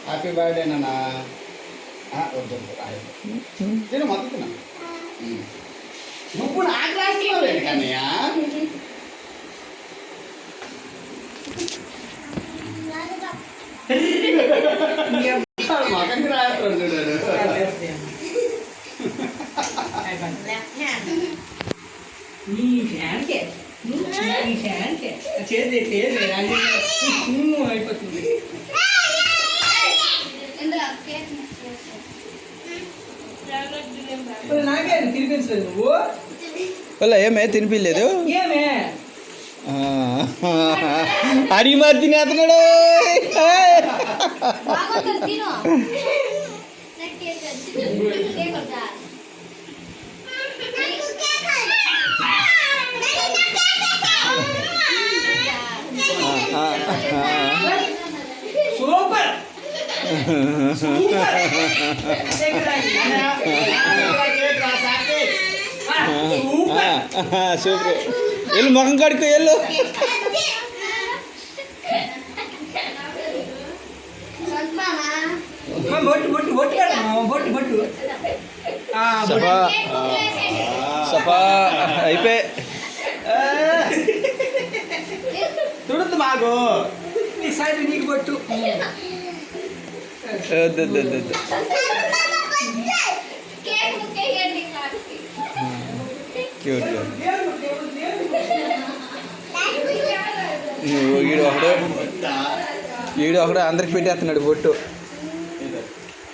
Happy birthday నాన్న. వద్దు తిన మొత్తం తిన. నువ్వు నా క్లాస్లో లేదు కన్నయ్య. మగంకి రాస్తాడు చూడాడు. అయిపోతుంది. నాకే తినిపించలేదు నువ్వు. ఏమే తినిపించలేదు? ఏమే అడిగి మరి తినేస్తున్నాడు. Super super. వెళ్ళు ముఖం కడుక్కో వెళ్ళు. బొట్టు బొట్టు బొట్టు బొట్టు బొట్టు సఫా సఫా అయిపోయి తుడుతు మాకు నీ సైడ్ నీకు బొట్టు. క్యూట్ ఈడు ఒకడు అందరికి పెట్టేస్తున్నాడు బొట్టు.